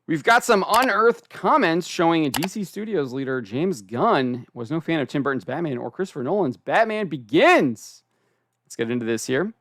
We've got some unearthed comments showing a DC Studios leader, James Gunn, was no fan of Tim Burton's Batman or Christopher Nolan's Batman Begins. Let's get into this here.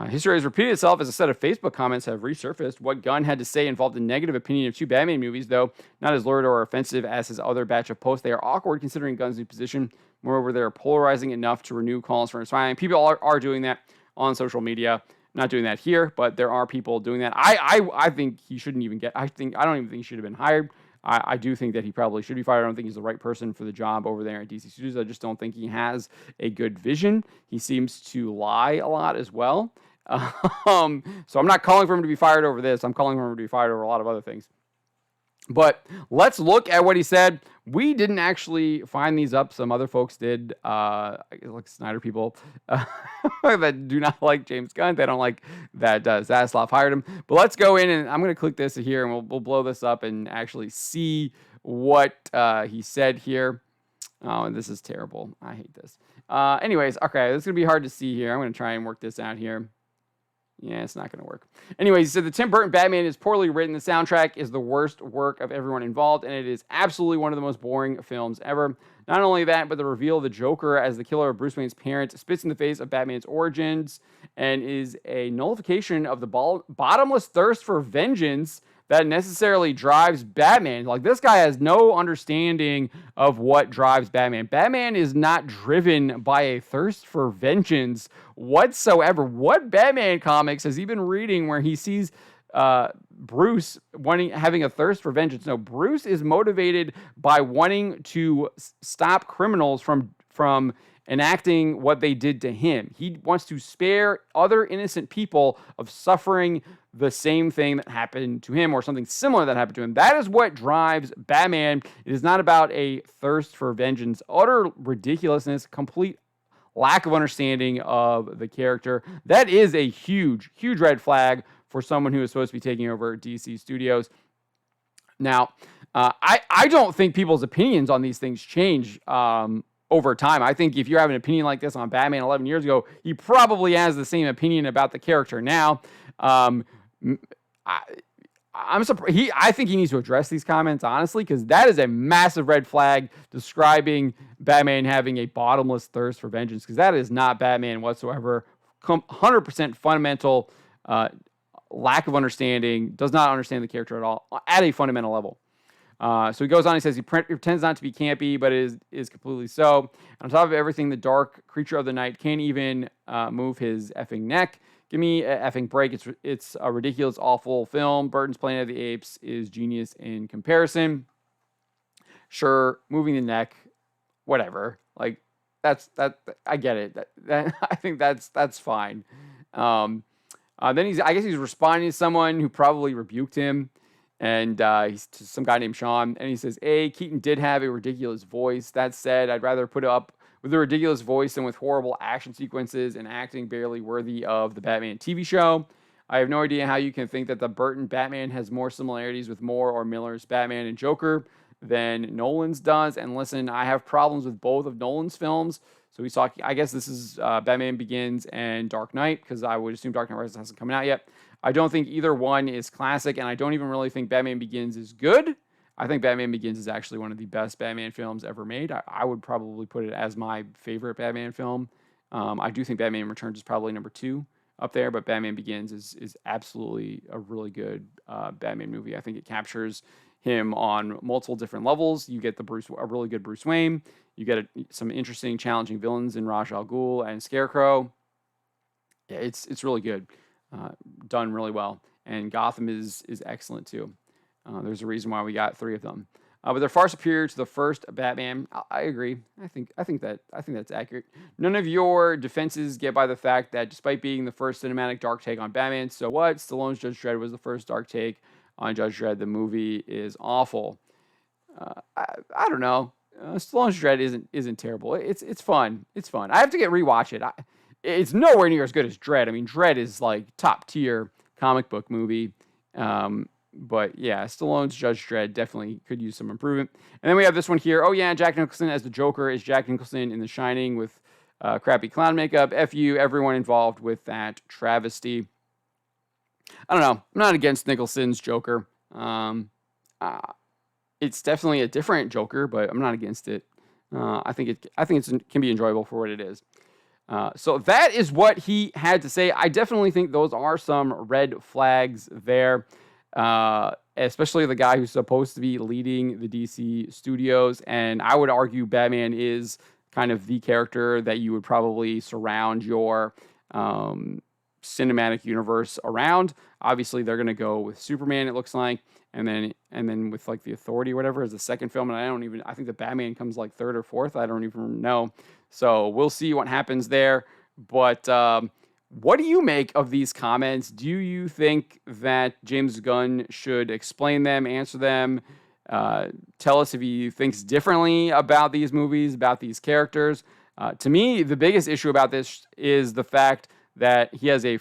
History has repeated itself as a set of Facebook comments have resurfaced. What Gunn had to say involved a negative opinion of two Batman movies, though not as lurid or offensive as his other batch of posts. They are awkward considering Gunn's new position. Moreover, they are polarizing enough to renew calls for his firing. People are doing that on social media. Not doing that here, but there are people doing that. I think he shouldn't even get. I don't even think he should have been hired. I do think that he probably should be fired. I don't think he's the right person for the job over there at DC Studios. I just don't think he has a good vision. He seems to lie a lot as well. So I'm not calling for him to be fired over this. I'm calling for him to be fired over a lot of other things. But let's look at what he said. We didn't actually find these up. Some other folks did, like Snyder people that do not like James Gunn. They don't like that Zaslav hired him. But let's go in, and I'm going to click this here, and we'll blow this up and actually see what he said here. Oh, and this is terrible. I hate this. Anyways, okay, this is going to be hard to see here. I'm going to try and work this out here. Yeah, it's not going to work. Anyways, he said the Tim Burton Batman is poorly written. The soundtrack is the worst work of everyone involved, and it is absolutely one of the most boring films ever. Not only that, but the reveal of the Joker as the killer of Bruce Wayne's parents spits in the face of Batman's origins and is a nullification of the bottomless thirst for vengeance that necessarily drives Batman. Like, this guy has no understanding of what drives Batman. Batman is not driven by a thirst for vengeance whatsoever. What Batman comics has he been reading where he sees Bruce having a thirst for vengeance? No, Bruce is motivated by wanting to stop criminals from enacting what they did to him. He wants to spare other innocent people of suffering the same thing that happened to him or something similar that happened to him. That is what drives Batman. It is not about a thirst for vengeance. Utter ridiculousness, complete lack of understanding of the character. That is a huge, huge red flag for someone who is supposed to be taking over DC Studios. Now, I don't think people's opinions on these things change over time. I think if you have an opinion like this on Batman 11 years ago, he probably has the same opinion about the character now. I'm surprised. I think he needs to address these comments, honestly, because that is a massive red flag describing Batman having a bottomless thirst for vengeance, because that is not Batman whatsoever. 100% fundamental lack of understanding, does not understand the character at all at a fundamental level. So he goes on, he says he pretends not to be campy, but is completely so. On top of everything, the dark creature of the night can't even move his effing neck. Give me an effing break. It's a ridiculous, awful film. Burton's Planet of the Apes is genius in comparison. Sure, moving the neck, whatever. Like, that I get it. That I think that's fine. Then I guess he's responding to someone who probably rebuked him. And he's to some guy named Sean. And he says, Keaton did have a ridiculous voice. That said, I'd rather put up with a ridiculous voice than with horrible action sequences and acting barely worthy of the Batman TV show. I have no idea how you can think that the Burton Batman has more similarities with Moore or Miller's Batman and Joker than Nolan's does. And listen, I have problems with both of Nolan's films. So he's talking, I guess this is Batman Begins and Dark Knight, because I would assume Dark Knight Rises hasn't come out yet. I don't think either one is classic, and I don't even really think Batman Begins is good. I think Batman Begins is actually one of the best Batman films ever made. I would probably put it as my favorite Batman film. I do think Batman Returns is probably number 2 up there, but Batman Begins is absolutely a really good Batman movie. I think it captures him on multiple different levels. You get a really good Bruce Wayne. You get some interesting, challenging villains in Ra's al Ghul and Scarecrow. Yeah, it's really good. Done really well. And Gotham is excellent too. There's a reason why we got 3 of them. But they're far superior to the first Batman. I agree. I think that's accurate. None of your defenses get by the fact that despite being the first cinematic dark take on Batman, so what? Stallone's Judge Dredd was the first dark take on Judge Dredd. The movie is awful. I don't know. Stallone's Dredd isn't terrible. It's fun. It's fun. I have to rewatch it. It's nowhere near as good as Dredd. I mean, Dredd is like top tier comic book movie. But yeah, Stallone's Judge Dredd definitely could use some improvement. And then we have this one here. Oh yeah, Jack Nicholson as the Joker is Jack Nicholson in The Shining with crappy clown makeup. F you, everyone involved with that travesty. I don't know. I'm not against Nicholson's Joker. Uh, it's definitely a different Joker, but I'm not against it. I think it can be enjoyable for what it is. So that is what he had to say. I definitely think those are some red flags there, especially the guy who's supposed to be leading the DC studios. And I would argue Batman is kind of the character that you would probably surround your cinematic universe around. Obviously, they're going to go with Superman, it looks like, and then with like the Authority or whatever is the second film. And I think the Batman comes like third or fourth. I don't even know. So we'll see what happens there. But what do you make of these comments? Do you think that James Gunn should explain them, answer them, tell us if he thinks differently about these movies, about these characters? To me, the biggest issue about this is the fact that he has a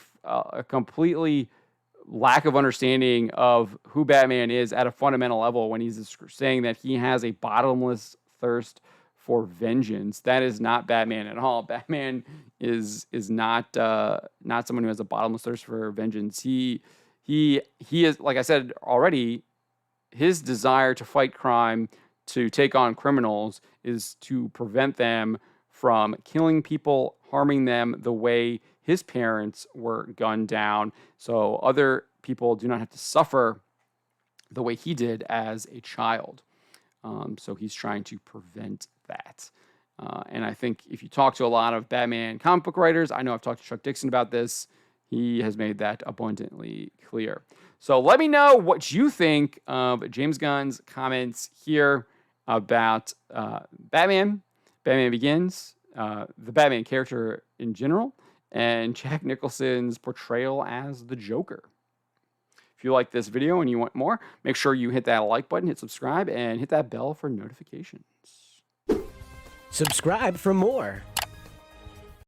completely lack of understanding of who Batman is at a fundamental level when he's saying that he has a bottomless thirst for vengeance. That is not Batman at all. Batman is not someone who has a bottomless thirst for vengeance. He is, like I said already, his desire to fight crime, to take on criminals, is to prevent them from killing people, harming them the way his parents were gunned down, so other people do not have to suffer the way he did as a child. So he's trying to prevent that. And I think if you talk to a lot of Batman comic book writers, I know I've talked to Chuck Dixon about this, he has made that abundantly clear. So let me know what you think of James Gunn's comments here about Batman Begins, the Batman character in general, and Jack Nicholson's portrayal as the Joker. If you like this video and you want more, make sure you hit that like button, hit subscribe, and hit that bell for notifications. Subscribe for more.